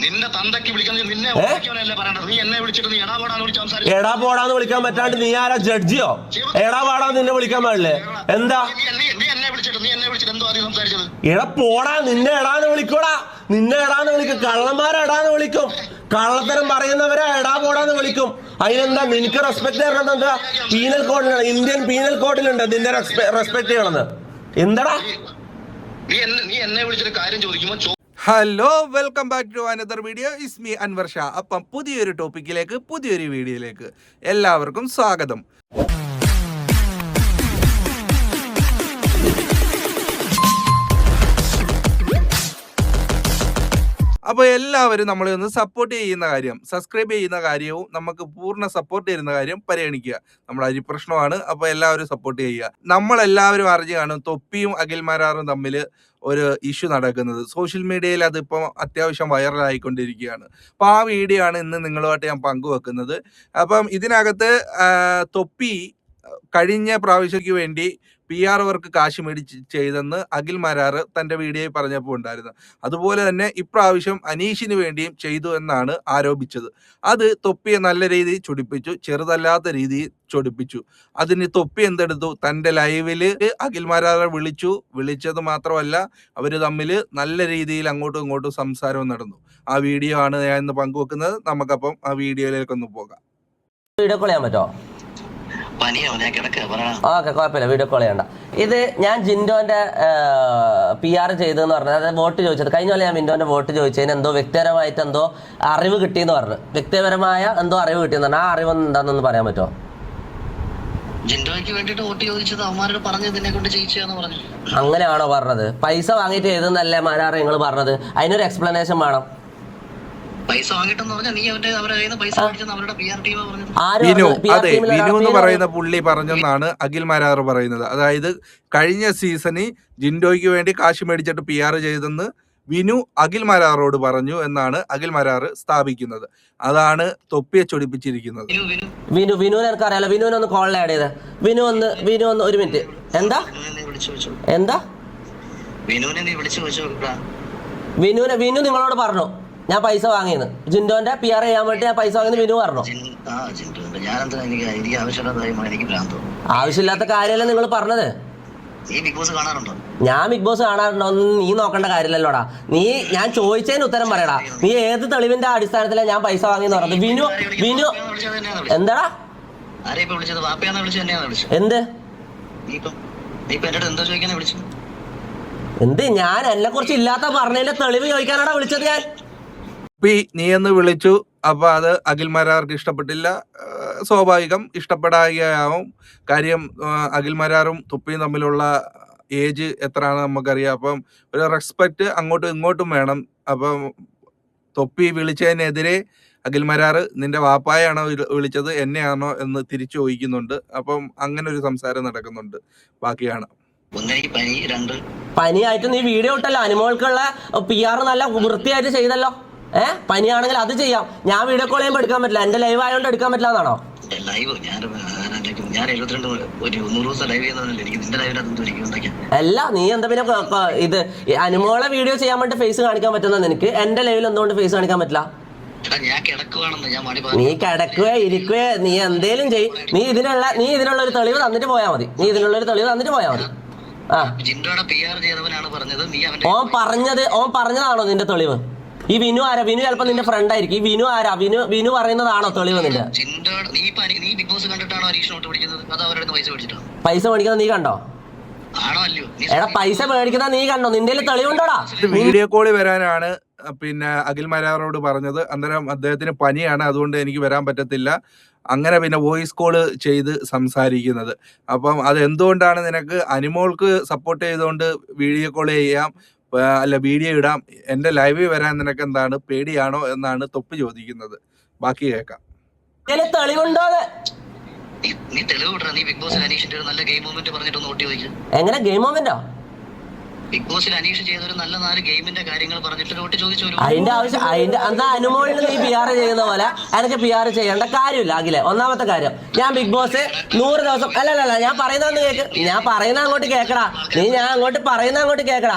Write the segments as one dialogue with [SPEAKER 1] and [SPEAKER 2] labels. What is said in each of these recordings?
[SPEAKER 1] നിന്നെ തന്തയ്ക്ക് വിളിക്കുന്നത് നിന്നെ വിളിക്കാനല്ലേ പറയണത്. നീ എന്നെ വിളിച്ചിട്ട് നീ എടാ പോടാന്ന് വിളിച്ച് സംസാരിച്ചു.
[SPEAKER 2] എടാ പോടാന്ന് വിളിക്കാൻ പറ്റാണ്ട് നീ ആരാ ജഡ്ജിയോ? എടാ പോടാന്ന് നിന്നെ വിളിക്കാൻ പാടില്ലേ? എന്താ
[SPEAKER 1] നീ എന്നെ വിളിച്ചിട്ട് എന്തോ ആദ്യം സംസാരിച്ചത്?
[SPEAKER 2] എടാ പോടാ, നിന്നെ എടാന്ന് വിളിക്കൂടാ. നിന്നെ എടാന്ന് വിളിക്കും. കള്ളന്മാരെ എടാന്ന് വിളിക്കും. കള്ളത്തരം പറയുന്നവരെ എടാ പോടാന്ന് വിളിക്കും. അതിനെന്താ നിനക്ക് റെസ്പെക്ട് ചെയ്യണമെന്ന്? എന്താ പീനൽ കോഡിലുണ്ട്, ഇന്ത്യൻ പീനൽ കോഡിലുണ്ട് നിന്നെ റെസ്പെക്ട് ചെയ്യണമെന്ന്. എന്താടാ
[SPEAKER 1] നീ എന്നെ വിളിച്ചിട്ട് കാര്യം ചോദിക്കുമ്പോ
[SPEAKER 3] hello, welcome back to another video. Is me Anwar Shah. അപ്പം പുതിയൊരു ടോപ്പിക്കിലേക്ക്, പുതിയൊരു വീഡിയോയിലേക്ക് എല്ലാവർക്കും സ്വാഗതം. അപ്പോൾ എല്ലാവരും നമ്മളെ ഒന്ന് സപ്പോർട്ട് ചെയ്യുന്ന കാര്യം, സബ്സ്ക്രൈബ് ചെയ്യുന്ന കാര്യവും നമുക്ക് പൂർണ്ണ സപ്പോർട്ട് ചെയ്യുന്ന കാര്യം പരിഗണിക്കുക. നമ്മുടെ അരിപ്രശ്നമാണ്. അപ്പോൾ എല്ലാവരും സപ്പോർട്ട് ചെയ്യുക. നമ്മളെല്ലാവരും അറിഞ്ഞു കാണും തൊപ്പിയും അഖിൽമാരാറും തമ്മിൽ ഒരു ഇഷ്യൂ നടക്കുന്നത്. സോഷ്യൽ മീഡിയയിൽ അതിപ്പോൾ അത്യാവശ്യം വൈറലായിക്കൊണ്ടിരിക്കുകയാണ്. അപ്പോൾ ആ വീഡിയോ ആണ് ഇന്ന് നിങ്ങളുമായിട്ട് ഞാൻ പങ്കുവെക്കുന്നത്. അപ്പം ഇതിനകത്ത് തൊപ്പി കഴിഞ്ഞ പ്രാവശ്യക്ക് വേണ്ടി PR വർക്ക് കാശ് മേടിച്ച് ചെയ്തെന്ന് അഖിൽമാരാർ തൻ്റെ വീഡിയോയിൽ പറഞ്ഞപ്പോൾ ഉണ്ടായിരുന്നു. അതുപോലെ തന്നെ ഇപ്രാവശ്യം അനീഷിന് വേണ്ടിയും ചെയ്തു എന്നാണ് ആരോപിച്ചത്. അത് തൊപ്പിയെ നല്ല രീതിയിൽ ചൊടിപ്പിച്ചു, ചെറുതല്ലാത്ത രീതിയിൽ ചൊടിപ്പിച്ചു. അതിന് തൊപ്പി എന്തെടുത്തു, തൻ്റെ ലൈവിൽ അഖിൽമാരാറെ വിളിച്ചത് മാത്രമല്ല, അവർ തമ്മിൽ നല്ല രീതിയിൽ അങ്ങോട്ടും ഇങ്ങോട്ടും സംസാരവും നടന്നു. ആ വീഡിയോ ആണ് ഞാൻ ഇന്ന് പങ്കുവെക്കുന്നത്. നമുക്കപ്പം ആ വീഡിയോയിലേക്കൊന്ന് പോകാം.
[SPEAKER 4] വീഡിയോ കോൾ ചെയ്യാൻ പറ്റുമോ? ഓക്കെ, കുഴപ്പമില്ല, വീഡിയോ കോൾ ചെയ്യണ്ട. ഇത് ഞാൻ ജിൻഡോന്റെ PR ചെയ്തെന്ന് പറഞ്ഞത്, അതായത് വോട്ട് ചോദിച്ചത് കഴിഞ്ഞ പോലെ ഞാൻ ജിൻഡോന്റെ വോട്ട് ചോദിച്ചതിന് എന്തോ വ്യക്തിപരമായിട്ട് എന്തോ അറിവ് കിട്ടിയെന്ന് പറഞ്ഞു. വ്യക്തിപരമായ എന്തോ അറിവ് കിട്ടിയെന്ന് പറഞ്ഞു. ആ അറിവ് എന്താണെന്ന് പറയാൻ പറ്റുമോ?
[SPEAKER 1] ജിൻഡോയ്ക്ക് വേണ്ടിട്ട് വോട്ട് ചോദിച്ചത് അവന്മാരോട് പറഞ്ഞതിനെ കൊണ്ട് ജയിച്ചാന്ന് പറഞ്ഞു.
[SPEAKER 4] അങ്ങനെയാണോ പറഞ്ഞത്? പൈസ വാങ്ങിയിട്ട് ചെയ്തെന്നല്ലേ മാരാറ് നിങ്ങൾ പറഞ്ഞത്? അതിനൊരു എക്സ്പ്ലനേഷൻ വേണം.
[SPEAKER 1] പൈസ വാങ്ങിട്ടെന്ന് പറഞ്ഞാൽ നീ അവരുടെ പൈസ അവരുടെ PR ടീമാ പറഞ്ഞത്.
[SPEAKER 3] അതെ, വിനു എന്ന് പറയുന്ന പുള്ളി പറഞ്ഞെന്നാണ് അഖിൽമാരാർ പറയുന്നത്. അതായത് കഴിഞ്ഞ സീസണിൽ ജിൻഡോയ്ക്ക് വേണ്ടി കാശ് മേടിച്ചിട്ട് PR ചെയ്തെന്ന് വിനു അഖിൽമാരാറോട് പറഞ്ഞു എന്നാണ് അഖിൽമാരാർ സ്ഥാപിക്കുന്നത്. അതാണ് തൊപ്പിയെ ചൊടിപ്പിച്ചിരിക്കുന്നത്.
[SPEAKER 4] വിനുവിനെ എനിക്കറിയാലോ. വിനുവിനെ ഒന്ന് കോളിൽ ആഡ് ചെയ്ത്. വിനു ഒന്ന് ഒരു മിനിറ്റ്. എന്താ വിനു നിങ്ങളോട് പറഞ്ഞു ഞാൻ പൈസ വാങ്ങിയെന്ന്? ജിൻഡോന്റെ PR ചെയ്യാൻ വേണ്ടി ഞാൻ പൈസ വാങ്ങിയെന്ന് വിനു പറഞ്ഞു. ആവശ്യമില്ലാത്ത കാര്യമല്ല നിങ്ങൾ പറഞ്ഞത്. ഞാൻ ബിഗ് ബോസ് കാണാറുണ്ടോ? നീ നോക്കേണ്ട കാര്യമില്ലല്ലോടാ. ഞാൻ ചോദിച്ചതിന് ഉത്തരം പറയടാ. നീ ഏത് തെളിവിന്റെ അടിസ്ഥാനത്തിലാണ് ഞാൻ പൈസ വാങ്ങിയെന്ന് പറഞ്ഞത്? വിനു എന്താടാ എന്ത് ഞാൻ എന്നെ കുറിച്ച് ഇല്ലാത്ത പറഞ്ഞതിന്റെ തെളിവ് ചോദിക്കാനാടാ വിളിച്ചത് ഞാൻ.
[SPEAKER 3] നീ എന്ന് വിളിച്ചു. അപ്പൊ അത് അഖിൽമാരാർക്ക് ഇഷ്ടപ്പെട്ടില്ല. സ്വാഭാവികം, ഇഷ്ടപ്പെടാതെയാവും. കാര്യം അഖിൽമാരാറും തൊപ്പിയും തമ്മിലുള്ള ഏജ് എത്രയാണെന്ന് നമുക്കറിയാം. അപ്പം ഒരു റെസ്പെക്ട് അങ്ങോട്ടും ഇങ്ങോട്ടും വേണം. അപ്പം തൊപ്പി വിളിച്ചതിനെതിരെ അഖിൽമാരാർ നിന്റെ വാപ്പായാണോ വിളിച്ചത്, എന്നെയാണോ എന്ന് തിരിച്ചു ചോദിക്കുന്നുണ്ട്. അപ്പം അങ്ങനെ ഒരു സംസാരം നടക്കുന്നുണ്ട്. ബാക്കിയാണ്
[SPEAKER 4] പനിയായിട്ട് നീ വീഡിയോ ഇട്ടല്ലോ. അനുമോൾക്കുള്ള PR നല്ല വൃത്തിയായിട്ട് ചെയ്തല്ലോ. പനിയാണെങ്കിൽ അത് ചെയ്യാം. ഞാൻ വീഡിയോ കോൾ ചെയ്യുമ്പോൾ എടുക്കാൻ പറ്റില്ല. എന്റെ ലൈവ് ആയതുകൊണ്ട് എടുക്കാൻ പറ്റില്ല എന്നാണോ? അല്ല, നീ എന്താ പിന്നെ ഇത് അനുമോളെ വീഡിയോ ചെയ്യാൻ വേണ്ടി ഫേസ് കാണിക്കാൻ പറ്റുന്ന നിനക്ക് എന്റെ ലൈവിൽ എന്തുകൊണ്ട് ഫേസ് കാണിക്കാൻ പറ്റില്ല? നീ കിടക്കുകയോ ഇരിക്കുകയോ നീ എന്തേലും ചെയ്. നീ ഇതിനുള്ള ഒരു തെളിവ് തന്നിട്ട് പോയാൽ മതി. ഓൻ പറഞ്ഞതാണോ നിന്റെ തെളിവ്? ഈ വിനു ആരാ? വിനു ചിലപ്പോ നിന്റെ ഫ്രണ്ട് ആയിരിക്കും. ഈ വിനു ആരാ? വിനു പറയുന്നതാണോ തെളിവ് നിന്റെ? പൈസ മേടിക്കുന്നത് നീ കണ്ടോ? എടാ, പൈസ മേടിക്കുന്ന നീ കണ്ടോ? നിന്റെ തെളിവുണ്ടോടാ?
[SPEAKER 3] വീഡിയോ കോള് വരാനാണ് പിന്നെ അഖിൽമാരാറോട് പറഞ്ഞത്. അന്നേരം അദ്ദേഹത്തിന് പനിയാണ്, അതുകൊണ്ട് എനിക്ക് വരാൻ പറ്റത്തില്ല. അങ്ങനെ പിന്നെ വോയിസ് കോള് ചെയ്ത് സംസാരിക്കുന്നത്. അപ്പം അത് എന്തുകൊണ്ടാണ് നിനക്ക് അനുമോൾക്ക് സപ്പോർട്ട് ചെയ്തുകൊണ്ട് വീഡിയോ കോൾ ചെയ്യാം, അല്ല വീഡിയോ ഇടാം, എന്റെ ലൈവിൽ വരാൻ നിനക്ക് എന്താണ് പേടിയാണോ എന്നാണ് തൊപ്പി ചോദിക്കുന്നത്. ബാക്കി കേൾക്കാം.
[SPEAKER 4] എങ്ങനെ ഗെയിം മൊമെന്റോ?
[SPEAKER 1] ബിഗ് ബോസിൽ അനീഷ് ചെയ്ത ഒരു നല്ല 4 ഗെയിമിന്റെ കാര്യങ്ങൾ പറഞ്ഞിട്ട് വോട്ട് ചോദിച്ചു.
[SPEAKER 4] അതിന്റെ ആവശ്യം എന്താ അനുമോളിൽ നീ PR ചെയ്യുന്ന പോലെ എനിക്ക് PR ചെയ്യേണ്ട കാര്യമില്ല. അഖിലെ, ഒന്നാമത്തെ കാര്യം, ഞാൻ ബിഗ് ബോസ് 100 ദിവസം അല്ലല്ല ഞാൻ പറയുന്ന കേക്ക്, ഞാൻ പറയുന്ന അങ്ങോട്ട് കേക്കടാ, ഞാൻ അങ്ങോട്ട് പറയുന്ന അങ്ങോട്ട് കേക്കടാ.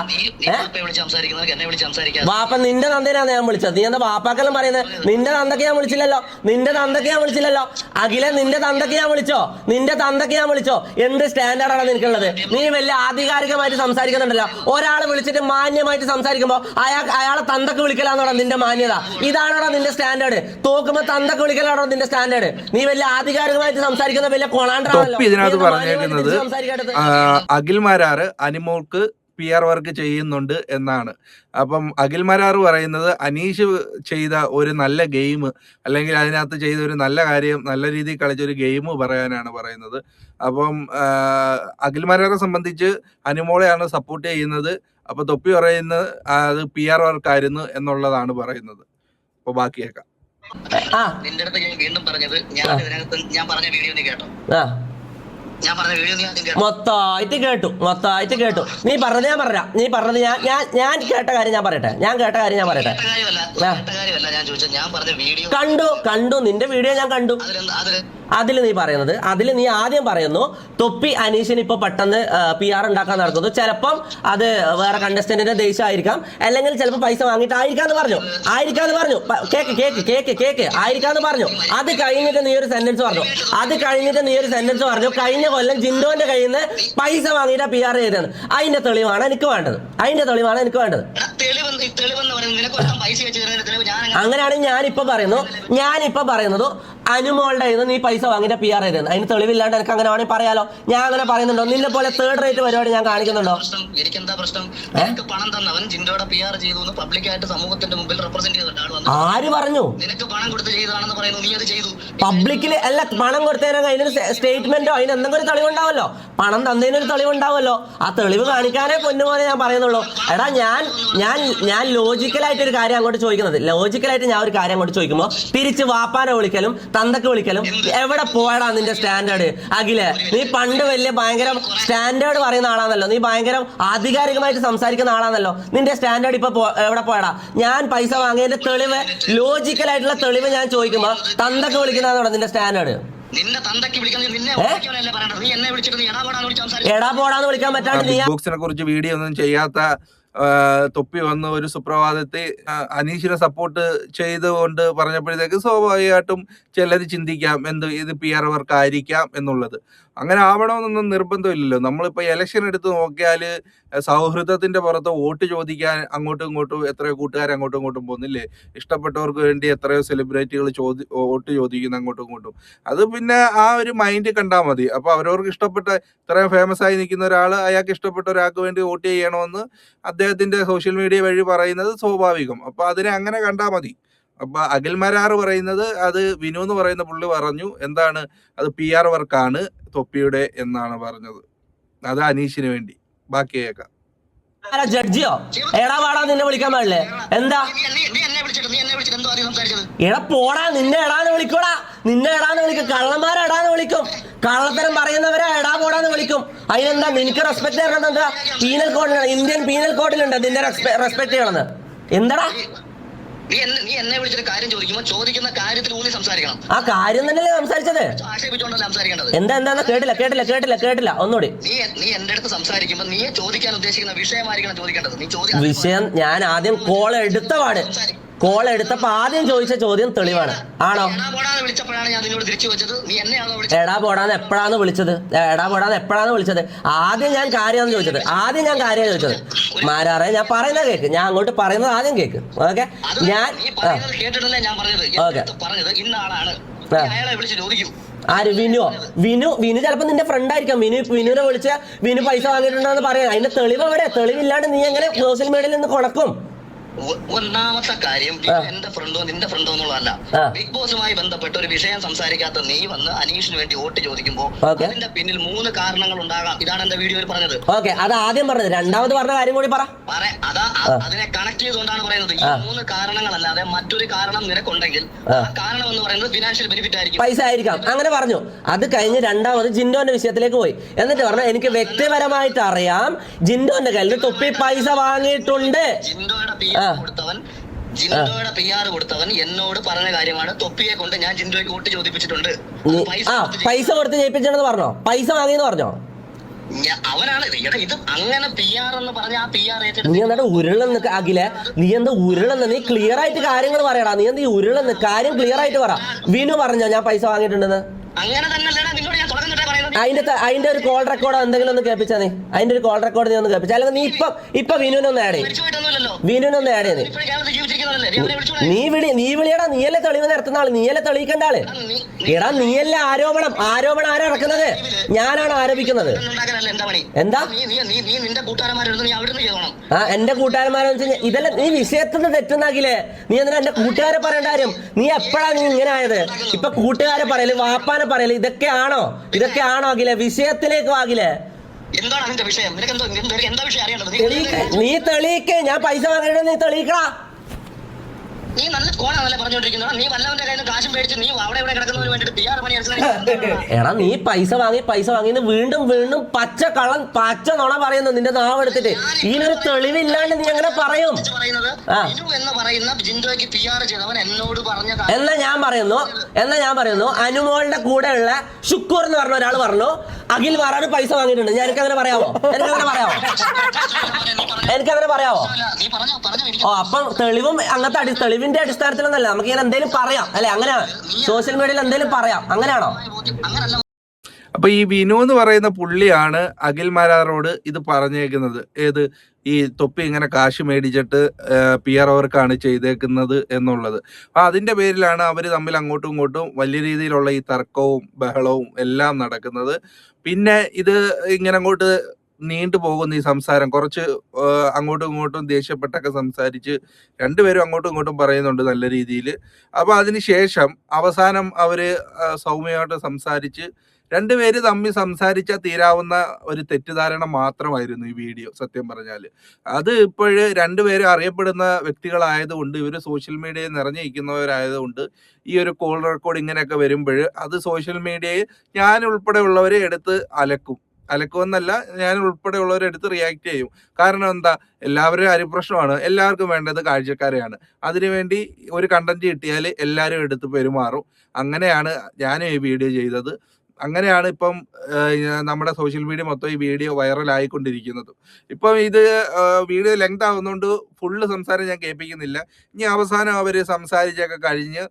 [SPEAKER 4] വാപ്പ നിന്റെ തന്തേനാണ് ഞാൻ വിളിച്ചത്. നീ എന്താ വാപ്പാക്കെല്ലാം പറയുന്നത്? നിന്റെ തന്തക്ക് ഞാൻ വിളിച്ചില്ലല്ലോ, അഖിലെ, നിന്റെ തന്തക്ക് ഞാൻ വിളിച്ചോ? എന്ത് സ്റ്റാൻഡേർഡാണ് നിനക്കുള്ളത്? നീ വലിയ ആധികാരികമായിട്ട് സംസാരിക്കുന്നുണ്ടല്ലോ. ഒരാള് വിളിച്ചിട്ട് മാന്യമായിട്ട് സംസാരിക്കുമ്പോ അയാളെ തന്തക്ക് വിളിക്കലാന്നോടാ നിന്റെ മാന്യത? ഇതാണോടാ നിന്റെ സ്റ്റാൻഡേർഡ്? തോക്കുമ്പോ തന്തക്ക് വിളിക്കലാണോ നിന്റെ സ്റ്റാൻഡേർഡ്? നീ വലിയ ആധികാരികമായിട്ട് സംസാരിക്കുന്ന വലിയ കൊളാണ്ടറാണല്ലോ.
[SPEAKER 3] ഇതിനകത്ത് പറഞ്ഞേക്കുന്നത് അഖിൽമാരാറ് അനിമോൾക്ക് PR വർക്ക് ചെയ്യുന്നുണ്ട് എന്നാണ്. അപ്പം അഖിൽമാരാറ് പറയുന്നത് അനീഷ് ചെയ്ത ഒരു നല്ല ഗെയിം, അല്ലെങ്കിൽ അതിനകത്ത് ചെയ്ത ഒരു നല്ല കാര്യം, നല്ല രീതിയിൽ കളിച്ചൊരു ഗെയിം പറയാനാണ് പറയുന്നത്. അപ്പം അഖിൽമാരാറെ സംബന്ധിച്ച് അനിമോളെയാണ് സപ്പോർട്ട് ചെയ്യുന്നത്. അപ്പൊ തൊപ്പി പറയുന്നത് അത് PR വർക്കായിരുന്നു എന്നുള്ളതാണ് പറയുന്നത്. അപ്പൊ ബാക്കി കേൾക്കാം.
[SPEAKER 1] നിന്റെ അടുത്ത് ഞാൻ വീണ്ടും പറഞ്ഞത്, ഞാൻ പറഞ്ഞ വീഡിയോ നീ കേട്ടോ?
[SPEAKER 4] മൊത്തമായിട്ട് കേട്ടു. നീ പറഞ്ഞത് ഞാൻ കേട്ട കാര്യം ഞാൻ പറയട്ടെ. കണ്ടു നിന്റെ വീഡിയോ ഞാൻ കണ്ടു. അതിൽ നീ ആദ്യം പറയുന്നു തൊപ്പി അനീഷിന് ഇപ്പൊ പെട്ടെന്ന് PR ഉണ്ടാക്കാൻ നടക്കുന്നു. ചിലപ്പം അത് വേറെ കണ്ടസ്റ്റന്റിന്റെ ദേഷ്യമായിരിക്കാം, അല്ലെങ്കിൽ ചിലപ്പോൾ പൈസ വാങ്ങിയിട്ടായിരിക്കാന്ന് പറഞ്ഞു. കേക്ക് ആയിരിക്കാന്ന് പറഞ്ഞു. അത് കഴിഞ്ഞിട്ട് നീ ഒരു സെന്റൻസ് പറഞ്ഞു, കഴിഞ്ഞ കൊല്ലം ജിൻഡോന്റെ കയ്യിൽ നിന്ന് പൈസ വാങ്ങിയിട്ടാ PR ചെയ്തത്. അതിന്റെ തെളിവാണ് എനിക്ക് വേണ്ടത്. അങ്ങനെയാണെങ്കിൽ ഞാനിപ്പോ പറയുന്നത് അനുമോളുടെ കയ്യിൽ നിന്ന് നീ പൈസ വാങ്ങിയിട്ട് PR ചെയ്തത്. അതിന് തെളിവില്ലാണ്ട് എനിക്ക് അങ്ങനെ വേണമെങ്കിൽ പറയാലോ. ഞാൻ അങ്ങനെ പറയുന്നുണ്ടോ? നിന്നെ പോലെ തേർഡ് റേറ്റ് പരിപാടി ഞാൻ കാണിക്കുന്നുണ്ടോ? ആര് പറഞ്ഞു? പബ്ലിക്കില് അല്ല, പണം കൊടുത്തതിന് അതിനൊരു സ്റ്റേറ്റ്മെന്റോ അതിന് എന്തെങ്കിലും ഒരു തെളിവുണ്ടാവല്ലോ. പണം തന്നതിനൊരു തെളിവുണ്ടാവല്ലോ. ആ തെളിവ് കാണിക്കാനേ പൊന്നുപോലെ ഞാൻ പറയുന്നുള്ളൂ. എടാ, ഞാൻ ലോജിക്കലായിട്ട് ഒരു കാര്യം അങ്ങോട്ട് ചോദിക്കുമ്പോ തിരിച്ച് വാപ്പാനെ വിളിക്കലും തന്തക്ക് വിളിക്കലും എവിടെ പോയടാ നിന്റെ സ്റ്റാൻഡേർഡ്? അഖിലെ, നീ പണ്ട് വലിയ ഭയങ്കര സ്റ്റാൻഡേർഡ് പറയുന്ന ആളാണല്ലോ, നീ ഭയങ്കര ആധികാരികമായിട്ട് സംസാരിക്കുന്ന ആളാണല്ലോ. നിന്റെ സ്റ്റാൻഡേർഡ് ഇപ്പൊ എവിടെ പോയടാ? ഞാൻ പൈസ വാങ്ങിയതിന്റെ തെളിവ്, ലോജിക്കലായിട്ടുള്ള തെളിവ് ഞാൻ ചോദിക്കുമ്പോ തന്തക്ക് വിളിക്കുന്നതാണോ നിന്റെ സ്റ്റാൻഡേർഡ്? എടാ പോടാന്ന് വിളിക്കാൻ പറ്റാണ്ട്
[SPEAKER 3] ബിഗ് ബോക്സിനെ കുറിച്ച് വീഡിയോ ഒന്നും ചെയ്യാത്ത തൊപ്പി വന്ന് ഒരു സുപ്രഭാതത്തിൽ അനീഷിനെ സപ്പോർട്ട് ചെയ്തുകൊണ്ട് പറഞ്ഞപ്പോഴത്തേക്ക് സ്വാഭാവികമായിട്ടും ചിലർ ചിന്തിക്കാം ഇത് PR വർക്ക് ആയിരിക്കാം എന്നുള്ളത്. അങ്ങനെ ആവണമെന്നൊന്നും നിർബന്ധമില്ലല്ലോ. നമ്മളിപ്പോ ഇലക്ഷൻ എടുത്ത് നോക്കിയാൽ സൗഹൃദത്തിന്റെ പുറത്ത് വോട്ട് ചോദിക്കാൻ അങ്ങോട്ടും ഇങ്ങോട്ടും എത്രയോ കൂട്ടുകാർ അങ്ങോട്ടും ഇങ്ങോട്ടും പോകുന്നില്ലേ? ഇഷ്ടപ്പെട്ടവർക്ക് വേണ്ടി എത്രയോ സെലിബ്രിറ്റികൾ വോട്ട് ചോദിക്കുന്നു അങ്ങോട്ടും ഇങ്ങോട്ടും. അത് പിന്നെ ആ ഒരു മൈൻഡ് കണ്ടാൽ മതി. അപ്പൊ അവരവർക്ക് ഇഷ്ടപ്പെട്ട, ഇത്രയും ഫേമസ് ആയി നിൽക്കുന്ന ഒരാൾ അയാൾക്ക് ഇഷ്ടപ്പെട്ട ഒരാൾക്ക് വേണ്ടി വോട്ട് ചെയ്യണമെന്ന് അദ്ദേഹത്തിന്റെ സോഷ്യൽ മീഡിയ വഴി പറയുന്നത് സ്വാഭാവികം. അപ്പൊ അതിനെ അങ്ങനെ കണ്ടാൽ മതി. അപ്പൊ അഖിൽമാരാറ് പറയുന്നത് അത് വിനു എന്ന് പറയുന്ന പുള്ളി പറഞ്ഞു എന്താണ് അത് PR വർക്കാണ് തൊപ്പിയുടെ എന്നാണ് പറഞ്ഞത്. അത് അനീഷിന് വേണ്ടി. ബാക്കി കേൾക്കാം.
[SPEAKER 4] ജഡ്ജിയോ എടാ വാടാ നിന്നെ വിളിക്കാൻ പാടില്ലേ? എന്താ എടാ പോടാ, നിന്നെ എടാന്ന് വിളിക്കും. കള്ളന്മാരെടാന്ന് വിളിക്കും. കള്ളത്തരം പറയുന്നവരെ എടാ പോടാന്ന് വിളിക്കും. അതിനെന്താ നിനക്ക് റെസ്പെക്ട് ചെയ്യണം? എന്താ പീനൽ കോഡിലുണ്ട്, ഇന്ത്യൻ പീനൽ കോഡിലുണ്ട് നിന്നെ റെസ്പെക്ട് ചെയ്യണമെന്ന്. എന്താടാ
[SPEAKER 1] നീ എന്നെ വിളിച്ചിട്ട് കാര്യം ചോദിക്കുമ്പോ ചോദിക്കുന്ന കാര്യത്തിൽ ഊന്നി സംസാരിക്കണം.
[SPEAKER 4] ആ കാര്യം തന്നെയല്ലേ സംസാരിച്ചത്?
[SPEAKER 1] ആക്ഷേപിച്ചുകൊണ്ടല്ല സംസാരിക്കേണ്ടത്.
[SPEAKER 4] എന്താ കേട്ടില്ല ഒന്നുകൂടി.
[SPEAKER 1] നീ എന്റെ അടുത്ത് സംസാരിക്കുമ്പോ നീ ചോദിക്കാൻ ഉദ്ദേശിക്കുന്ന വിഷയമായിരിക്കണം ചോദിക്കേണ്ടത്.
[SPEAKER 4] വിഷയം ഞാൻ ആദ്യം കോൾ എടുത്തപ്പോ ആദ്യം ചോദിച്ച ചോദ്യം തെളിവാണ്. ആണോ? എടാ പോടാന്ന് എപ്പോഴാണ് വിളിച്ചത്? ആദ്യം ഞാൻ കാര്യമാണ് ചോദിച്ചത്. മാരാറെ ഞാൻ പറയുന്നത് കേക്ക്, ഞാൻ അങ്ങോട്ട് പറയുന്നത് ആദ്യം കേക്ക്. ഓക്കെ, ആര്? വിനു ചിലപ്പോ നിന്റെ ഫ്രണ്ട് ആയിരിക്കാം. വിനുവിനെ വിളിച്ച വിനു പൈസ വാങ്ങിയിട്ടുണ്ടെന്ന് പറയാം. അതിന്റെ തെളിവ് എവിടെ? തെളിവില്ലാണ്ട് നീ എങ്ങനെ സോഷ്യൽ മീഡിയയിൽ നിന്ന് കൊണക്കും?
[SPEAKER 1] ഒന്നാമത്തെ കാര്യം എന്റെ ഫ്രണ്ടോ നിന്റെ ഫ്രണ്ടോ എന്നുള്ളതല്ല. ബിഗ് ബോസുമായി ബന്ധപ്പെട്ട ഒരു വിഷയം സംസാരിക്കാത്ത നീ വന്ന് അനീഷിന് വേണ്ടി വോട്ട് ചോദിക്കുമ്പോ അതിന്റെ പിന്നിൽ 3 കാരണങ്ങൾ ഉണ്ടാകാം. ഇതാണ് എന്റെ വീഡിയോയിൽ പറഞ്ഞത്.
[SPEAKER 4] അത് ആദ്യം പറഞ്ഞത്. രണ്ടാമത് പറഞ്ഞ കാര്യം കൂടി
[SPEAKER 1] അതാ അതിനെ കണക്ട് ചെയ്തുകൊണ്ടാണ് പറയുന്നത്. ഈ 3 കാരണങ്ങളല്ലാതെ മറ്റൊരു കാരണം നിനക്കുണ്ടെങ്കിൽ ആ കാരണം എന്ന് പറയുന്നത് ഫിനാൻഷ്യൽ ബെനിഫിറ്റ് ആയിരിക്കും,
[SPEAKER 4] പൈസ ആയിരിക്കാം. അങ്ങനെ പറഞ്ഞു. അത് കഴിഞ്ഞ് രണ്ടാമത് ജിൻഡോന്റെ വിഷയത്തിലേക്ക് പോയി. എന്നിട്ട് പറഞ്ഞു എനിക്ക് വ്യക്തിപരമായിട്ട് അറിയാം ജിൻഡോന്റെ കയ്യിൽ തൊപ്പി പൈസ വാങ്ങിയിട്ടുണ്ട്.
[SPEAKER 1] ജിൻഡോയുടെ PR കൊടുത്തവൻ എന്നോട് പറഞ്ഞ കാര്യമാണ്. തൊപ്പിയെ കൊണ്ട് ഞാൻ ജിൻഡോയ്ക്ക് വോട്ട് ചോദിപ്പിച്ചിട്ടുണ്ട്.
[SPEAKER 4] പൈസ കൊടുത്ത് ജയിപ്പിച്ചെന്ന് പറഞ്ഞോ? പൈസ വാങ്ങിയെന്ന് പറഞ്ഞോ?
[SPEAKER 1] അവനാണ് ഇത് അങ്ങനെ PR എന്ന് പറഞ്ഞ ആ PR
[SPEAKER 4] നീ എന്നിട്ട് ഉരുളെന്ന് അഖിലെ, നീ എന്താ ഉരുളെന്ന്? നീ ക്ലിയർ ആയിട്ട് കാര്യങ്ങൾ പറയടാ. നീ എന്താ ഉരുളെന്ന്? കാര്യം ക്ലിയർ ആയിട്ട് പറ. വിനു പറഞ്ഞോ ഞാൻ പൈസ വാങ്ങിയിട്ടുണ്ടെന്ന്?
[SPEAKER 1] അങ്ങനെ തന്നെയല്ലേടാ നിന്നോട് ഞാൻ തുടങ്ങുന്നിട്ടേ പറയുന്നത്.
[SPEAKER 4] അതിന്റെ ഒരു കോൾ റെക്കോർഡോ എന്തെങ്കിലും ഒന്ന് കേൾപ്പിച്ചാ നീ. അതിന്റെ ഒരു കോൾ റെക്കോർഡ് നീ ഒന്ന് കേൾപ്പിച്ചാ. അല്ലെങ്കിൽ നീ ഇപ്പൊ വിനുവിനൊന്ന് ആഡ് ചെയ്യും. വിനുവിനൊന്ന് ആഡ് ചെയ്ത് നീ വിളിയടാ. നീയല്ലേ തെളിവ് നിരത്തുന്ന ആള്, നീയല്ലേ തെളിയിക്കേണ്ട ആള്. എടാ നീയല്ലേ ആരോപണം ആരാ ഇറക്കുന്നത്? ഞാനാണ് ആരോപിക്കുന്നത്. എന്താ എന്റെ കൂട്ടുകാരന്മാരെന്ന് വെച്ചാൽ ഇതല്ല. നീ വിഷയത്തിൽ നിന്ന് തെറ്റുന്നാക്കില്ലേ? നീ എന്തിനാ എന്റെ കൂട്ടുകാരെ പറയേണ്ട കാര്യം? നീ എപ്പോഴാ നീ ഇങ്ങനെ ആയത്? ഇപ്പൊ കൂട്ടുകാരെ പറയല്, വാപ്പാനെ പറയല്, ഇതൊക്കെയാണോ അഖിലെ? വിഷയത്തിലേക്ക് ആകില്ലേ?
[SPEAKER 1] എന്താണ് അതിന്റെ വിഷയം? എന്താ വിഷയം അറിയേണ്ടത്?
[SPEAKER 4] നീ തെളിയിക്കേ. ഞാൻ പൈസ വാങ്ങിയിട്ട് നീ തെളിയിക്കടാ.
[SPEAKER 1] നീ നല്ല കോണാണല്ലേ പറഞ്ഞോണ്ടിരിക്കുന്നത്. നീ വല്ലവന്റെ കയ്യിൽ നിന്ന് കാശും മേടിച്ച് നീ അവിടെ ഇവിടെ കിടക്കുന്നതിന് വേണ്ടിട്ട് PR പണി.
[SPEAKER 4] എടാ നീ പൈസ വാങ്ങി വീണ്ടും പച്ച നുണ പറയുന്നു നിന്റെ നാവ് എടുത്തിട്ട്. ഇതിനൊരു തെളിവില്ലാണ്ട് നീ അങ്ങനെ പറയും. എന്നാ ഞാൻ പറയുന്നു അനുമോളുടെ കൂടെ ഉള്ള ശുക്കൂർ എന്ന് പറഞ്ഞ ഒരാൾ പറഞ്ഞു അഖിൽ മാറാട് പൈസ വാങ്ങിയിട്ടുണ്ട്. എനിക്കങ്ങനെ പറയാമോ? ഓ അപ്പം തെളിവും അങ്ങനത്തെ തെളിവിന്റെ അടിസ്ഥാനത്തിലൊന്നല്ല. നമുക്ക് ഇങ്ങനെ എന്തെങ്കിലും പറയാം അല്ലെ? അങ്ങനെയാണ് സോഷ്യൽ മീഡിയയിൽ എന്തെങ്കിലും പറയാം. അങ്ങനെയാണോ?
[SPEAKER 3] അപ്പൊ ഈ വിനു എന്ന് പറയുന്ന പുള്ളിയാണ് അഖിൽ മാരാറോട് ഇത് പറഞ്ഞേക്കുന്നത്. ഏത് ഈ തൊപ്പി ഇങ്ങനെ കാശ് മേടിച്ചിട്ട് PR അവർക്കാണ് ചെയ്തേക്കുന്നത് എന്നുള്ളത്. അപ്പൊ അതിന്റെ പേരിലാണ് അവർ തമ്മിൽ അങ്ങോട്ടും ഇങ്ങോട്ടും വലിയ രീതിയിലുള്ള ഈ തർക്കവും ബഹളവും എല്ലാം നടക്കുന്നത്. പിന്നെ ഇത് ഇങ്ങനെ അങ്ങോട്ട് നീണ്ടു പോകുന്ന ഈ സംസാരം കുറച്ച് അങ്ങോട്ടും ഇങ്ങോട്ടും ദേഷ്യപ്പെട്ടൊക്കെ സംസാരിച്ച് രണ്ടുപേരും അങ്ങോട്ടും ഇങ്ങോട്ടും പറയുന്നുണ്ട് നല്ല രീതിയിൽ. അപ്പൊ അതിനുശേഷം അവസാനം അവര് സൗമ്യമായിട്ട് സംസാരിച്ച് രണ്ടുപേര് തമ്മിൽ സംസാരിച്ചാൽ തീരാവുന്ന ഒരു തെറ്റിദ്ധാരണ മാത്രമായിരുന്നു ഈ വീഡിയോ. സത്യം പറഞ്ഞാൽ അത് ഇപ്പോഴ് രണ്ടുപേരും അറിയപ്പെടുന്ന വ്യക്തികളായതുകൊണ്ട്, ഇവർ സോഷ്യൽ മീഡിയയിൽ നിറഞ്ഞിരിക്കുന്നവരായതുകൊണ്ട് ഈ ഒരു കോൾ റെക്കോർഡ് ഇങ്ങനെയൊക്കെ വരുമ്പോൾ അത് സോഷ്യൽ മീഡിയയിൽ ഞാൻ ഉൾപ്പെടെയുള്ളവരെ എടുത്ത് അലക്കുമെന്നല്ല, ഞാൻ ഉൾപ്പെടെയുള്ളവരെ എടുത്ത് റിയാക്ട് ചെയ്യും. കാരണം എന്താ, എല്ലാവരും അരിപ്രശ്നമാണ്. എല്ലാവർക്കും വേണ്ടത് കാഴ്ചക്കാരെയാണ്. അതിനുവേണ്ടി ഒരു കണ്ടന്റ് കിട്ടിയാൽ എല്ലാവരും എടുത്ത് പെരുമാറും. അങ്ങനെയാണ് ഞാനും ഈ വീഡിയോ ചെയ്തത്. അങ്ങനെയാണ് ഇപ്പം നമ്മുടെ സോഷ്യൽ മീഡിയ മൊത്തം ഈ വീഡിയോ വൈറലായിക്കൊണ്ടിരിക്കുന്നത്. ഇപ്പം ഇത് വീഡിയോ ലെങ്ത് ആവുന്നതുകൊണ്ട് ഫുള്ള് സംസാരം ഞാൻ കേൾപ്പിക്കുന്നില്ല. ഇനി അവസാനം അവർ സംസാരിച്ചൊക്കെ കഴിഞ്ഞ്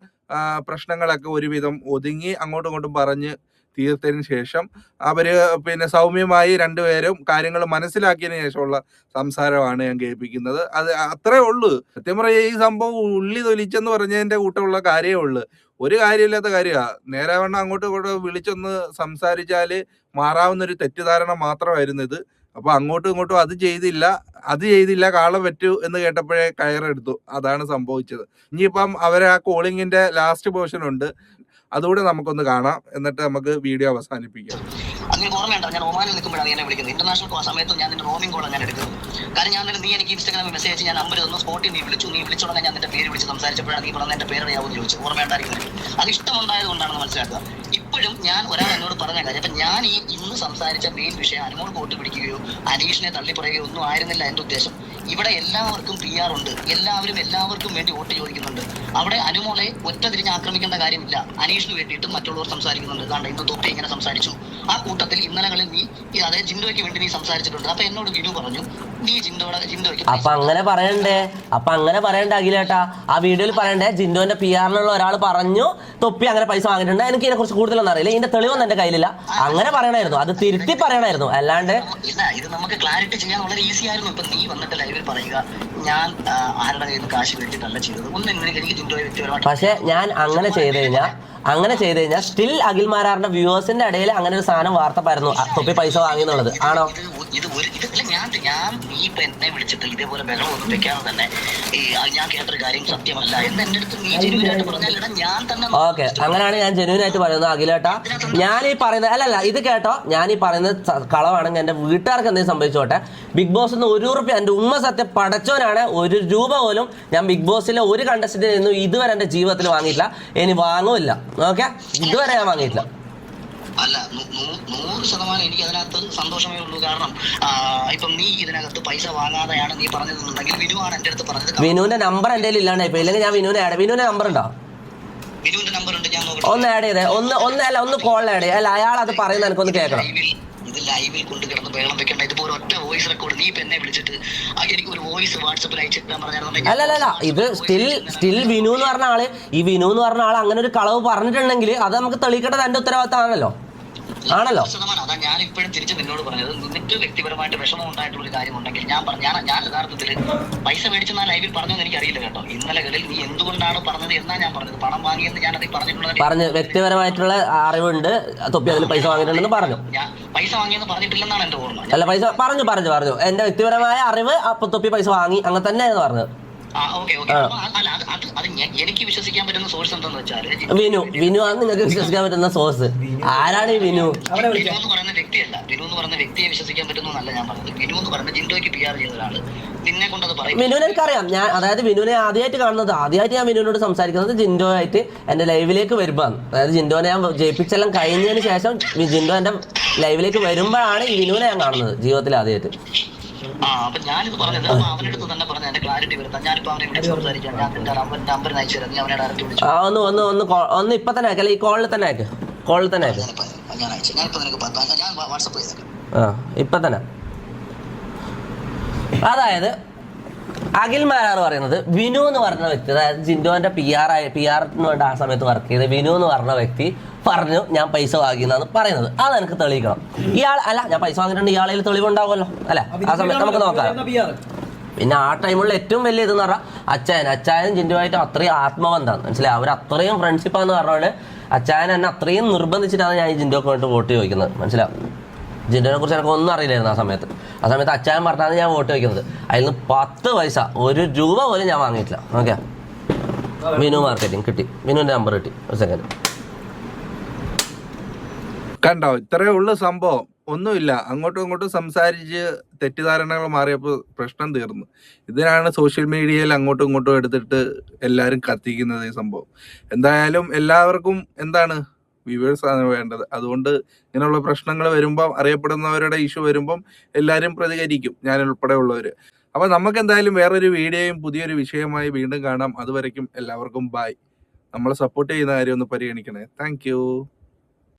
[SPEAKER 3] പ്രശ്നങ്ങളൊക്കെ ഒരുവിധം ഒതുങ്ങി അങ്ങോട്ടും ഇങ്ങോട്ടും പറഞ്ഞ് തീർത്തതിന് ശേഷം അവര് പിന്നെ സൗമ്യമായി രണ്ടുപേരും കാര്യങ്ങൾ മനസ്സിലാക്കിയതിന് ശേഷമുള്ള സംസാരമാണ് ഞാൻ കേൾപ്പിക്കുന്നത്. അത് അത്രേ ഉള്ളൂ. സത്യം പറയാ ഈ സംഭവം ഉള്ളി തൊലിച്ചെന്ന് പറഞ്ഞതിന്റെ കൂട്ടമുള്ള കാര്യമേ ഉള്ളൂ. ഒരു കാര്യമില്ലാത്ത കാര്യമാണ്. നേരെ വണ്ണം അങ്ങോട്ടും ഇങ്ങോട്ടും വിളിച്ചൊന്ന് സംസാരിച്ചാല് മാറാവുന്നൊരു തെറ്റിദ്ധാരണ മാത്രമായിരുന്നു ഇത്. അപ്പൊ അങ്ങോട്ടും ഇങ്ങോട്ടും അത് ചെയ്തില്ല കാളം പറ്റൂ എന്ന് കേട്ടപ്പോഴേ കയറെടുത്തു. അതാണ് സംഭവിച്ചത്. ഇനിയിപ്പം അവരെ ആ കോളിങ്ങിന്റെ ലാസ്റ്റ് പോർഷൻ ഉണ്ട്, അതുകൂടെ നമുക്കൊന്ന് കാണാം, എന്നിട്ട് നമുക്ക് വീഡിയോ അവസാനിപ്പിക്കാം.
[SPEAKER 1] അതിന് ഓർമ്മയുണ്ടോ, ഞാൻ ഒമാനിൽ നിൽക്കുമ്പോഴാണ് എന്നെ വിളിക്കുന്നത്. ഇന്റർനാഷണൽ സമയത്ത് ഞാൻ നിന്റെ റോമിംഗ് കോളാണ് ഞാൻ എടുക്കുന്നത്. കാരണം നീ എനിക്ക് ഇൻസ്റ്റാഗ്രാമിൽ മെസ്സേജ് ഞാൻ നമ്പർ തന്നു, സ്പോട്ടിൽ നീ വിളിച്ചോടെ ഞാൻ നിന്റെ പേര് വിളിച്ച് സംസാരിച്ചപ്പോഴാണ് നീ പറഞ്ഞ എന്റെ പേരറിയാവുമെന്ന് ചോദിച്ചു. ഓർമ്മയുണ്ടായിരിക്കുന്നത് അത് ഇഷ്ടമുണ്ടായത് കൊണ്ടാണെന്ന് മനസ്സിലാക്കുക. ഇപ്പോഴും ഞാൻ ഒരാൾ എന്നോട് പറഞ്ഞ കാര്യം, അപ്പൊ ഞാൻ ഈ ഇന്ന് സംസാരിച്ച മെയിൻ വിഷയം അനുമോൾ വോട്ട് പിടിക്കുകയോ അനീഷിനെ തള്ളി പറയുകയോ ഒന്നും ആയിരുന്നില്ല എന്റെ ഉദ്ദേശം. ഇവിടെ എല്ലാവർക്കും PR ഉണ്ട്, എല്ലാവർക്കും വേണ്ടി വോട്ട് ചോദിക്കുന്നുണ്ട്. അവിടെ അനുമോളെ ഒറ്റ തിരിഞ്ഞ് ആക്രമിക്കേണ്ട കാര്യമില്ല. അനീഷിന് വേണ്ടിയിട്ട് മറ്റുള്ളവർ സംസാരിക്കുന്നുണ്ട്. കാരണം ഇന്ന് തൊപ്പി ഇങ്ങനെ സംസാരിച്ചു. ആ കൂട്ടത്തിൽ ഇന്നലകളിൽ നീ അതായത് ജിൻഡോയ്ക്ക് വേണ്ടി നീ സംസാരിച്ചിട്ടുണ്ട്. അപ്പൊ എന്നോട് വിനു പറഞ്ഞു നീ ജിൻഡോയ്ക്ക്
[SPEAKER 4] അപ്പൊ അങ്ങനെ പറയണ്ടേ അഖിലേട്ടാ? ആ വീഡിയോയിൽ പറയണ്ടേ ജിൻഡോന്റെ PR-ലുള്ള ഒരാൾ പറഞ്ഞു തൊപ്പി അങ്ങനെ പൈസ വാങ്ങിയിട്ടുണ്ട്. എനിക്ക് ഇതിനെ കുറിച്ച് കൂടുതലൊന്നും അറിയില്ല, ഇതിന്റെ തെളിവൊന്നും എന്റെ കയ്യിലില്ല. അങ്ങനെ പറയണമായിരുന്നു, അത് തിരുത്തി പറയണമായിരുന്നു. അല്ലാണ്ട്
[SPEAKER 1] ഇല്ല, ഇത് നമുക്ക് ക്ലാരിറ്റി ചെയ്യാൻ വളരെ ഈസി ആയിരുന്നു. ഇപ്പൊ നീ വന്നിട്ട് ലൈവിൽ പറയുക ഞാൻ ആരുടെ കയ്യിൽ നിന്ന് കാശ് മേടിച്ചിട്ടല്ല ചെയ്തത്. എനിക്ക് ജിൻഡോയെ വ്യക്തിപരമായിട്ട്.
[SPEAKER 4] പക്ഷെ ഞാൻ അങ്ങനെ ചെയ്ത് കഴിഞ്ഞാൽ സ്റ്റിൽ അഖിൽ മാരാറിന്റെ വ്യൂവേഴ്സിന്റെ ഇടയിൽ അങ്ങനെ ഒരു സാധനം വാർത്ത പരന്നു, തൊപ്പി പൈസ വാങ്ങി എന്നുള്ളത്. ആണോ?
[SPEAKER 1] ഇതല്ല ഞാൻ നീ ഇപ്പൊ എന്നെ വിളിച്ചിട്ട് ഇതേപോലെ ബഹളമൊന്നും വെക്കാതെ തന്നെ ഞാൻ കേട്ടൊരു കാര്യം സത്യമല്ല എന്ന് എന്റെ അടുത്ത് നീ ജെന്യൂനായിട്ട് പറഞ്ഞാൽ ഞാൻ തന്നെ.
[SPEAKER 4] ഓക്കെ, അങ്ങനെയാണ് ഞാൻ ജെന്യൂനായിട്ട് പറയുന്നത് അഖിലേട്ടാ. ഞാൻ ഈ പറയുന്നത് അല്ലല്ല, ഇത് കേട്ടോ, ഞാൻ ഈ പറയുന്നത് കളവാണെങ്കിൽ എന്റെ വീട്ടുകാർക്ക് എന്തെങ്കിലും സംഭവിച്ചോട്ടെ. ബിഗ് ബോസ് ₹1 എന്റെ ഉമ്മ സത്യം പടച്ചോനാണ്, ₹1 പോലും ഞാൻ ബിഗ് ബോസിലെ ഒരു കണ്ടസ്റ്റന്റിൽ നിന്നും ഇതുവരെ എന്റെ ജീവിതത്തിൽ വാങ്ങിയിട്ടില്ല, ഇനി വാങ്ങുമില്ല. ഓക്കെ, ഇതുവരെ ഞാൻ വാങ്ങിയിട്ടില്ല.
[SPEAKER 1] അല്ല 100% എനിക്ക് അതിനകത്ത് സന്തോഷമേ ഉള്ളൂ. കാരണം ഇപ്പം നീ ഇതിനകത്ത് പൈസ വാങ്ങാതെയാണ് നീ പറഞ്ഞതെന്നുണ്ടെങ്കിൽ വിനുവാണ് എന്റെ അടുത്ത് പറഞ്ഞത്.
[SPEAKER 4] വിനുവിന്റെ നമ്പർ എന്റെ ഇല്ലാണ്ട് ഇപ്പൊ, ഇല്ലെങ്കിൽ ഞാൻ വിനുവിനെ ആഡ്. വിനുവിന്റെ നമ്പർ ഉണ്ടോ?
[SPEAKER 1] വിനുവിന്റെ നമ്പർ ഉണ്ട്, ഞാൻ
[SPEAKER 4] ഒന്ന് ആഡ് ചെയ്തേ, ഒന്ന് കോൾ ആഡ് ചെയ്യേ. അല്ല, അയാൾ അത് പറയുന്നത് എനിക്കൊന്ന് കേൾക്കണം.
[SPEAKER 1] ഇത് ലൈവിൽ കൊണ്ട് കിടന്ന് ബഹളം വെക്കണ്ട. ഇതിപ്പോ ഒറ്റ വോയിസ് റെക്കോർഡ് നീ ഇപ്പൊ എന്നെ വിളിച്ചിട്ട് എനിക്ക് ഒരു വോയിസ് വാട്സപ്പിൽ അയച്ചിട്ടാൻ പറഞ്ഞാൽ
[SPEAKER 4] അല്ലല്ല, ഇത് സ്റ്റിൽ വിനു എന്ന് പറഞ്ഞ ആള്, ഈ വിനു എന്ന് പറഞ്ഞ ആൾ അങ്ങനെ ഒരു കളവ് പറഞ്ഞിട്ടുണ്ടെങ്കിൽ അത് നമുക്ക് തെളിയിക്കേണ്ടത് എന്റെ ഉത്തരവാദിത്തമാണല്ലോ. ആണല്ലോ.
[SPEAKER 1] അതാ ഞാൻ ഇപ്പോഴും തിരിച്ച് നിന്നോട് പറഞ്ഞത്. നിനക്ക് വ്യക്തിപരമായിട്ട് വിഷമം ഉണ്ടായിട്ടുള്ള ഒരു കാര്യം ഉണ്ടെങ്കിൽ ഞാൻ യഥാർത്ഥത്തിൽ പൈസ മേടിച്ചെന്നാ ലൈവിൽ പറഞ്ഞെന്ന് എനിക്ക് അറിയില്ല കേട്ടോ. ഇന്നലകളിൽ നീ എന്തുകൊണ്ടാണ് പറഞ്ഞത് എന്നാ ഞാൻ പറഞ്ഞത്. പണം വാങ്ങിയെന്ന് ഞാൻ അതിൽ പറഞ്ഞിട്ടുള്ളത്
[SPEAKER 4] വ്യക്തിപരമായിട്ടുള്ള അറിവുണ്ട്, തൊപ്പി അതിൽ പൈസ വാങ്ങിയിട്ടുണ്ടെന്ന് പറഞ്ഞു.
[SPEAKER 1] ഞാൻ പൈസ വാങ്ങിയെന്ന് പറഞ്ഞിട്ടില്ലെന്നാണ് എന്റെ ഓർമ്മ.
[SPEAKER 4] അല്ല, പൈസ പറഞ്ഞു എന്റെ വ്യക്തിപരമായ അറിവ് അപ്പൊ തൊപ്പി പൈസ വാങ്ങി അങ്ങനെ തന്നെയാണ് പറഞ്ഞത്.
[SPEAKER 1] എനിക്ക് വിശ്വസിക്കാൻ പറ്റുന്ന സോഴ്സ് എന്താന്ന് വെച്ചാൽ
[SPEAKER 4] വിനു ആണ് നിങ്ങൾക്ക് വിശ്വസിക്കാൻ പറ്റുന്ന സോഴ്സ്. ആരാണ് ഈ വിനു?
[SPEAKER 1] വിനു എന്ന് പറയുന്ന വ്യക്തിയല്ല. വിനു എന്ന് പറയുന്ന വ്യക്തിയെ വിശ്വസിക്കാൻ പറ്റുന്നല്ല ഞാൻ പറഞ്ഞത്. വിനു എന്ന് പറയുന്ന ജിൻഡോയ്ക്ക് PR ചെയ്ത ഒരാള് നിന്നെ കൊണ്ടത് പറയും.
[SPEAKER 4] വിനുവിനെ എനിക്കറിയാം. ഞാൻ അതായത് വിനുവിനെ ആദ്യമായിട്ട് ഞാൻ വിനുവിനോട് സംസാരിക്കുന്നത് ജിൻഡോ ആയിട്ട് എന്റെ ലൈവിലേക്ക് വരുമ്പോഴാണ്. അതായത് ജിൻഡോനെ ഞാൻ ജയിപ്പിച്ചെല്ലാം കഴിഞ്ഞതിന് ശേഷം ജിൻഡോ എന്റെ ലൈവിലേക്ക് വരുമ്പോഴാണ് ഈ വിനുവിനെ ഞാൻ കാണുന്നത് ജീവിതത്തിൽ ആദ്യമായിട്ട്.
[SPEAKER 1] അപ്പൊ ഞാനിത് പറഞ്ഞത് അവന്റെ അടുത്ത് തന്നെ പറഞ്ഞ എന്റെ ക്ലാരിറ്റി വരുത്താം. ഞാനിപ്പോ അവനെ വിളിച്ച് സംസാരിക്കാം. ഞാൻ നിന്റെ നമ്പർ അയച്ചു തരാം. നീ അവനെ ഡയറക്റ്റ് വിളിച്ചു.
[SPEAKER 4] ഒന്ന് ഇപ്പൊ തന്നെ അയക്കല്ല, ഈ കോളിൽ തന്നെ അയക്ക്.
[SPEAKER 1] ഞാൻ അയച്ചു. ഞാനിപ്പോ നിനക്ക് ഞാൻ വാട്സപ്പ് ചെയ്തേക്കാം.
[SPEAKER 4] ഇപ്പൊ തന്നെ. അതായത് അഖിൽ മാരാർ പറയുന്നത് വിനു എന്ന് പറഞ്ഞ വ്യക്തി, അതായത് ജിൻഡോന്റെ PR വേണ്ട ആ സമയത്ത് വർക്ക് ചെയ്ത് വിനു എന്ന് പറഞ്ഞ വ്യക്തി പറഞ്ഞു ഞാൻ പൈസ വാങ്ങിയെന്നാണ് പറയുന്നത്. അത് എനിക്ക് തെളിയിക്കണം. ഇയാൾ അല്ല, ഞാൻ പൈസ വാങ്ങിയിട്ടുണ്ട്, ഇയാളെ തെളിവുണ്ടാവുമല്ലോ അല്ലെ? ആ സമയത്ത് നമുക്ക് നോക്കാം. പിന്നെ ആ ടൈമുള്ള ഏറ്റവും വലിയ ഇതെന്ന് പറഞ്ഞാൽ അച്ചായനും ജിൻഡുമായിട്ട് അത്രയും ആത്മബന്ധമാണ്, മനസ്സിലായി? അവർ അത്രയും ഫ്രണ്ട്ഷിപ്പാന്ന് പറഞ്ഞുകൊണ്ട് അച്ചായൻ എന്നെ അത്രയും നിർബന്ധിച്ചിട്ടാണ് ഞാൻ ഈ ജിൻഡോക്ക് വേണ്ടി വോട്ട് ചോദിക്കുന്നത്, മനസ്സിലാവും? ജിൻഡോനെ കുറിച്ച് എനിക്ക് ഒന്നും അറിയില്ലായിരുന്നു ആ സമയത്ത് അച്ചായൻ പറഞ്ഞാണ് ഞാൻ വോട്ട് ചോദിക്കുന്നത്. അതിൽ നിന്ന് 10 പൈസ ₹1 പോലും ഞാൻ വാങ്ങിയിട്ടില്ല. ഓക്കെ, വിനു മാർക്കറ്റിംഗ് കിട്ടി, വിനുവിന്റെ നമ്പർ കിട്ടി. ഒരു സെക്കൻഡ്.
[SPEAKER 3] കണ്ടോ, ഇത്രയേ ഉള്ളു സംഭവം. ഒന്നുമില്ല, അങ്ങോട്ടും ഇങ്ങോട്ടും സംസാരിച്ച് തെറ്റിദ്ധാരണകൾ മാറിയപ്പോൾ പ്രശ്നം തീർന്നു. ഇതിനാണ് സോഷ്യൽ മീഡിയയിൽ അങ്ങോട്ടും ഇങ്ങോട്ടും എടുത്തിട്ട് എല്ലാവരും കത്തിക്കുന്നത് ഈ സംഭവം. എന്തായാലും എല്ലാവർക്കും എന്താണ് വ്യൂവേഴ്സ് ആണ് വേണ്ടത്. അതുകൊണ്ട് ഇങ്ങനെയുള്ള പ്രശ്നങ്ങൾ വരുമ്പം, അറിയപ്പെടുന്നവരുടെ ഇഷ്യൂ വരുമ്പം എല്ലാവരും പ്രതികരിക്കും, ഞാൻ ഉൾപ്പെടെ ഉള്ളവർ. അപ്പൊ നമുക്ക് എന്തായാലും വേറൊരു വീഡിയോയും പുതിയൊരു വിഷയമായി വീണ്ടും കാണാം. അതുവരയ്ക്കും എല്ലാവർക്കും ബൈ. നമ്മളെ സപ്പോർട്ട് ചെയ്യുന്ന കാര്യം ഒന്ന് പരിഗണിക്കണേ. താങ്ക്